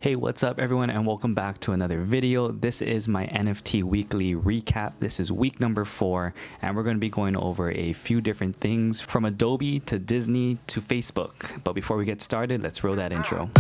Hey, what's up everyone, and welcome back to another video. This is my NFT Weekly Recap. This is week number 4, and we're going to be going over a few different things from Adobe to Disney to Facebook. But before we get started, let's roll that intro.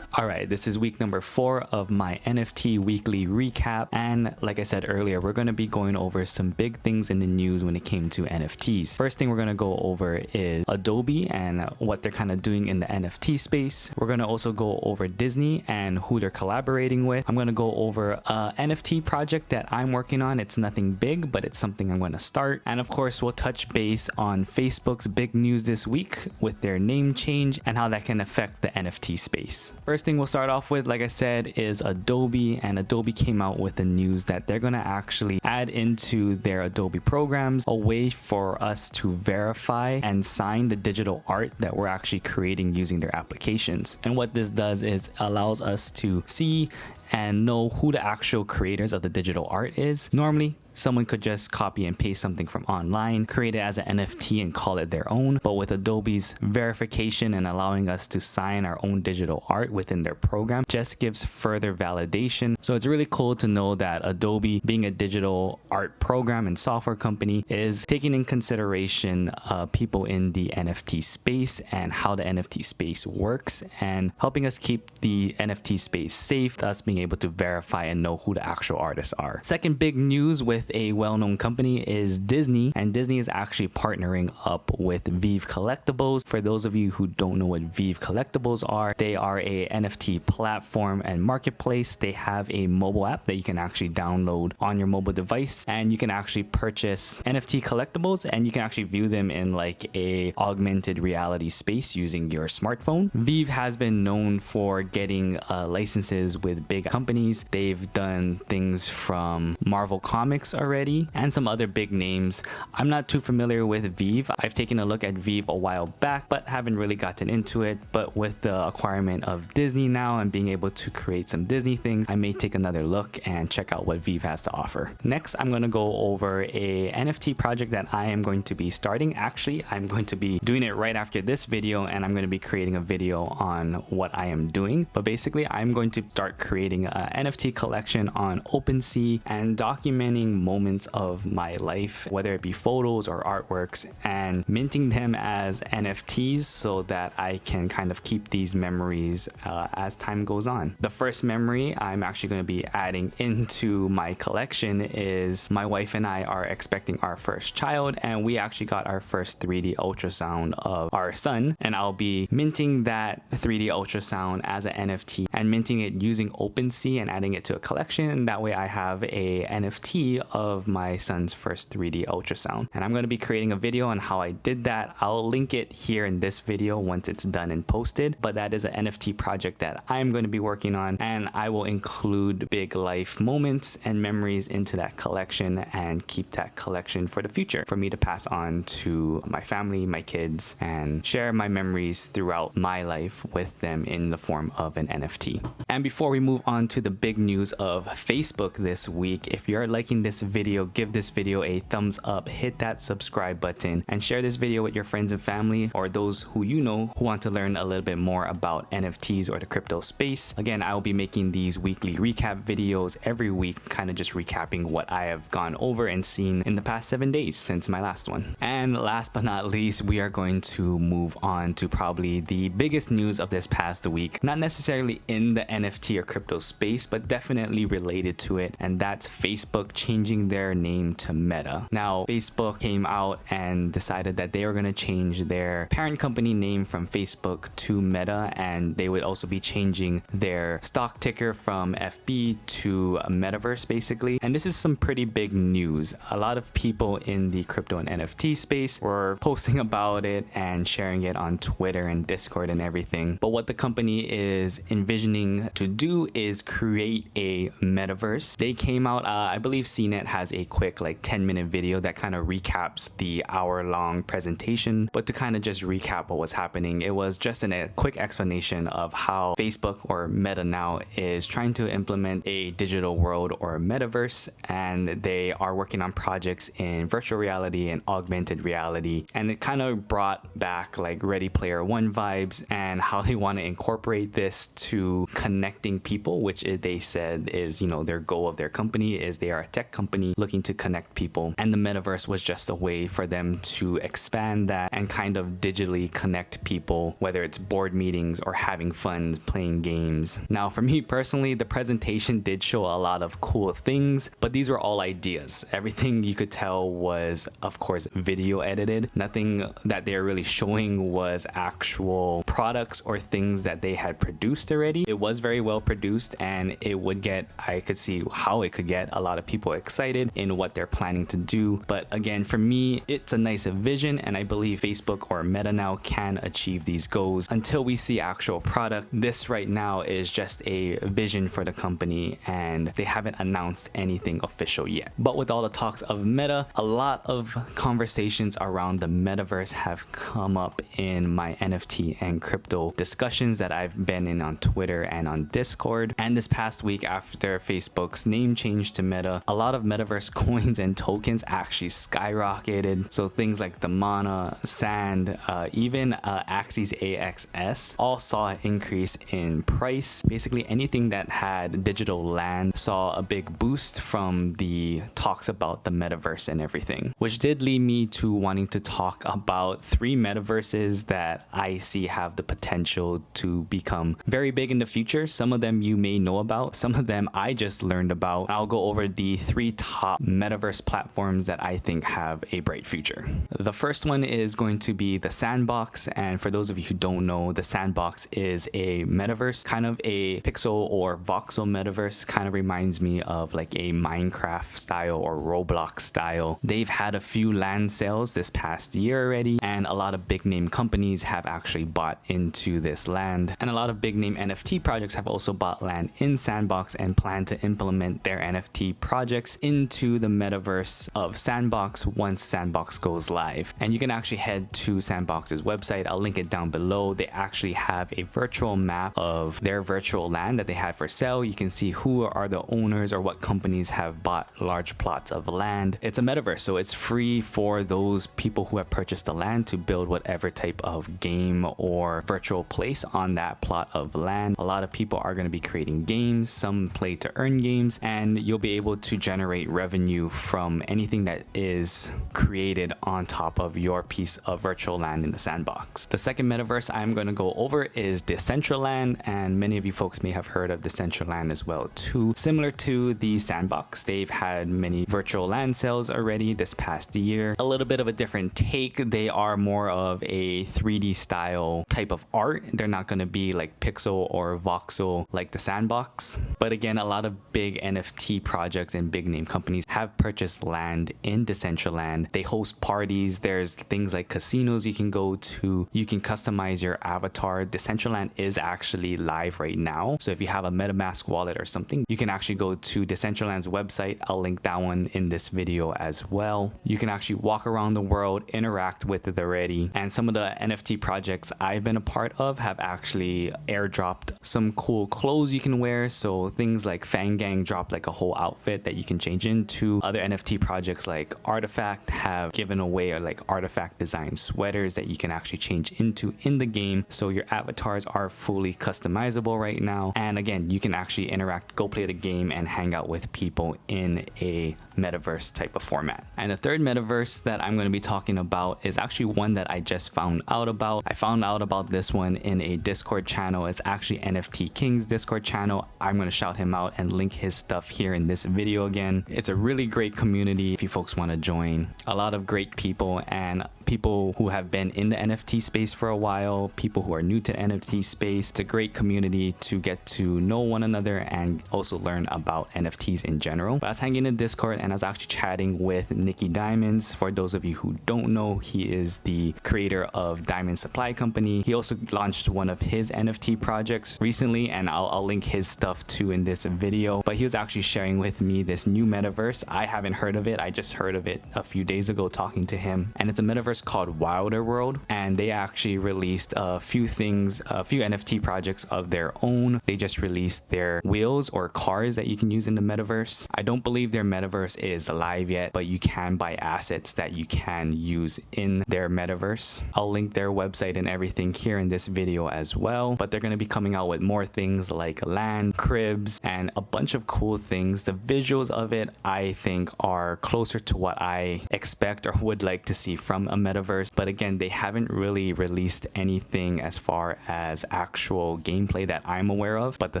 Alright, this is week number 4 of my NFT Weekly Recap, and like I said earlier, we're going to be going over some big things in the news when it came to NFTs. First thing we're going to go over is Adobe and what they're kind of doing in the NFT space. We're going to also go over Disney and who they're collaborating with. I'm going to go over a NFT project that I'm working on. It's nothing big, but it's something I'm going to start. And of course, we'll touch base on Facebook's big news this week with their name change and how that can affect the NFT space. First thing we'll start off with, like I said, is Adobe, and Adobe came out with the news that they're going to actually add into their Adobe programs a way for us to verify and sign the digital art that we're actually creating using their applications. And what this does is allows us to see and know who the actual creators of the digital art is. Normally, someone could just copy and paste something from online, create it as an NFT and call it their own. But with Adobe's verification and allowing us to sign our own digital art within their program just gives further validation. So it's really cool to know that Adobe, being a digital art program and software company, is taking in consideration people in the NFT space and how the NFT space works, and helping us keep the NFT space safe, thus being able to verify and know who the actual artists are. Second big news with a well-known company is Disney, and Disney is actually partnering up with Veve Collectibles. For those of you who don't know what Veve Collectibles are, they are a NFT platform and marketplace. They have a mobile app that you can actually download on your mobile device, and you can actually purchase NFT collectibles, and you can actually view them in like a augmented reality space using your smartphone. Veve has been known for getting licenses with big companies. They've done things from Marvel Comics already and some other big names. I'm not too familiar with Veve. I've taken a look at Veve a while back, but haven't really gotten into it. But with the acquirement of Disney now and being able to create some Disney things, I may take another look and check out what Veve has to offer. Next, I'm going to go over a NFT project that I am going to be starting. Actually, I'm going to be doing it right after this video, and I'm going to be creating a video on what I am doing. But basically, I'm going to start creating an NFT collection on OpenSea and documenting moments of my life, whether it be photos or artworks, and minting them as NFTs so that I can kind of keep these memories as time goes on. The first memory I'm actually going to be adding into my collection is my wife and I are expecting our first child, and we actually got our first 3D ultrasound of our son, and I'll be minting that 3D ultrasound as an NFT and minting it using OpenSea and adding it to a collection, and that way I have a NFT of my son's first 3D ultrasound. And I'm going to be creating a video on how I did that. I'll link it here in this video once it's done and posted, but that is an NFT project that I'm going to be working on, and I will include big life moments and memories into that collection and keep that collection for the future for me to pass on to my family, my kids, and share my memories throughout my life with them in the form of an NFT. And before we move on to the big news of Facebook this week, if you're liking this video, give this video a thumbs up, hit that subscribe button, and share this video with your friends and family, or those who you know who want to learn a little bit more about NFTs or the crypto space. Again, I will be making these weekly recap videos every week, kind of just recapping what I have gone over and seen in the past 7 days since my last one. And last but not least, we are going to move on to probably the biggest news of this past week, not necessarily in the NFT or crypto space, but definitely related to it, and that's Facebook changing their name to Meta. Now, Facebook came out and decided that they were going to change their parent company name from Facebook to Meta, and they would also be changing their stock ticker from FB to Metaverse, basically. And this is some pretty big news. A lot of people in the crypto and NFT space were posting about it and sharing it on Twitter and Discord and everything. But what the company is envisioning to do is create a Metaverse. They came out, I believe CNET CNET has a quick like 10-minute video that kind of recaps the hour-long presentation. But to kind of just recap what was happening, it was just a quick explanation of how Facebook, or Meta now, is trying to implement a digital world or metaverse, and they are working on projects in virtual reality and augmented reality. And it kind of brought back like Ready Player One vibes, and how they want to incorporate this to connecting people, which they said is, you know, their goal of their company is they are a tech company looking to connect people. And the metaverse was just a way for them to expand that and kind of digitally connect people, whether it's board meetings or having fun playing games. Now, for me personally, the presentation did show a lot of cool things, but these were all ideas. Everything you could tell was, of course, video edited. Nothing that they're really showing was actual products or things that they had produced already. It was very well produced, and it would get, I could see how it could get a lot of people excited in what they're planning to do. But again, for me, it's a nice vision, and I believe Facebook or Meta now can achieve these goals. Until we see actual product, this right now is just a vision for the company, and they haven't announced anything official yet. But with all the talks of Meta, a lot of conversations around the metaverse have come up in my NFT and crypto discussions that I've been in on Twitter and on Discord. And this past week, after Facebook's name change to Meta, a lot of metaverse coins and tokens actually skyrocketed. So things like the Mana, Sand, even Axie's AXS all saw an increase in price. Basically anything that had digital land saw a big boost from the talks about the metaverse and everything, which did lead me to wanting to talk about 3 metaverses that I see have the potential to become very big in the future. Some of them you may know about, some of them I just learned about. I'll go over the 3 top metaverse platforms that I think have a bright future. The first one is going to be the Sandbox, and for those of you who don't know, the Sandbox is a metaverse, kind of a pixel or voxel metaverse. Kind of reminds me of like a Minecraft style or Roblox style. They've had a few land sales this past year already, and a lot of big name companies have actually bought into this land, and a lot of big name NFT projects have also bought land in Sandbox and plan to implement their NFT projects into the metaverse of Sandbox once Sandbox goes live. And you can actually head to Sandbox's website. I'll link it down below. They actually have a virtual map of their virtual land that they have for sale. You can see who are the owners or what companies have bought large plots of land. It's a metaverse, so it's free for those people who have purchased the land to build whatever type of game or virtual place on that plot of land. A lot of people are going to be creating games, some play to earn games, and you'll be able to generate revenue from anything that is created on top of your piece of virtual land in the Sandbox. The second metaverse I'm going to go over is Decentraland, and many of you folks may have heard of Decentraland as well too. Similar to the Sandbox, they've had many virtual land sales already this past year. A little bit of a different take. They are more of a 3D style type of art. They're not going to be like pixel or voxel like the Sandbox. But again, a lot of big NFT projects and big name companies have purchased land in Decentraland. They host parties. There's things like casinos you can go to. You can customize your avatar. Decentraland is actually live right now. So if you have a MetaMask wallet or something, you can actually go to Decentraland's website. I'll link that one in this video as well. You can actually walk around the world, interact with the Ready, and some of the NFT projects I've been a part of have actually airdropped some cool clothes you can wear. So things like Fangang dropped like a whole outfit that you can change into. Other NFT projects like Artifact have given away like Artifact design sweaters that you can actually change into in the game. So your avatars are fully customizable right now. And again, you can actually interact, go play the game, and hang out with people in a metaverse type of format. And the third metaverse that I'm going to be talking about is actually one that I just found out about. I found out about this one in a Discord channel. It's actually NFT Kingz Discord channel. I'm going to shout him out and link his stuff here in this video again. It's a really great community if you folks want to join. A lot of great people, and people who have been in the NFT space for a while, people who are new to the NFT space. It's a great community to get to know one another and also learn about NFTs in general. But I was hanging in Discord and I was actually chatting with Nicky Diamonds. For those of you who don't know, he is the creator of Diamond Supply Company. He also launched one of his NFT projects recently, and I'll link his stuff too in this video. But he was actually sharing with me this new metaverse. I haven't heard of it. I just heard of it a few days ago talking to him, and it's a metaverse called Wilder World, and they actually released a few NFT projects of their own. They just released their wheels or cars that you can use in the metaverse. I don't believe their metaverse is live yet, but you can buy assets that you can use in their metaverse. I'll link their website and everything here in this video as well, but they're going to be coming out with more things like land, cribs, and a bunch of cool things. The visuals of it, I think, are closer to what I expect or would like to see from a metaverse, but again, they haven't really released anything as far as actual gameplay that I'm aware of. But the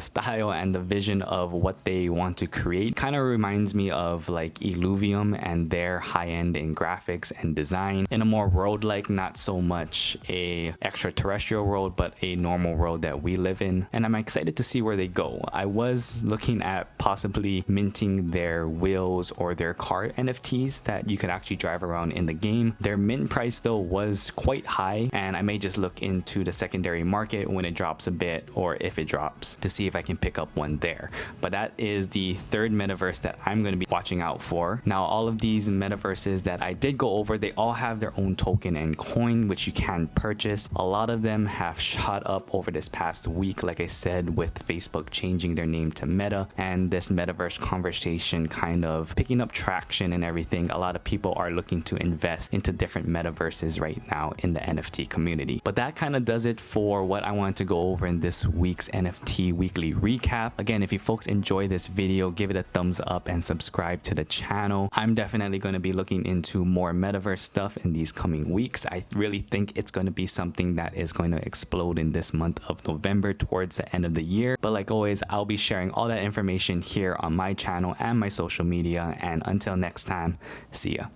style and the vision of what they want to create kind of reminds me of like Illuvium and their high-end in graphics and design, in a more world-like, not so much a extraterrestrial world, but a normal world that we live in. And I'm excited to see where they go. I was looking at possibly minting their wheels or their car NFTs that you could actually drive around in the game. Their mint price though was quite high, and I may just look into the secondary market when it drops a bit, or if it drops, to see if I can pick up one there. But that is the third metaverse that I'm going to be watching out for. Now, all of these metaverses that I did go over, they all have their own token and coin which you can purchase. A lot of them have shot up over this past week, like I said, with Facebook changing their name to Meta and this metaverse conversation kind of picking up traction and everything. A lot of people are looking to invest into different metaverses right now in the NFT community. But that kind of does it for what I wanted to go over in this week's NFT Weekly Recap. Again, if you folks enjoy this video, give it a thumbs up and subscribe to the channel. I'm definitely going to be looking into more metaverse stuff in these coming weeks. I really think it's going to be something that is going to explode in this month of November towards the end of the year. But like always, I'll be sharing all that information here on my channel and my social media. And until next time, see ya.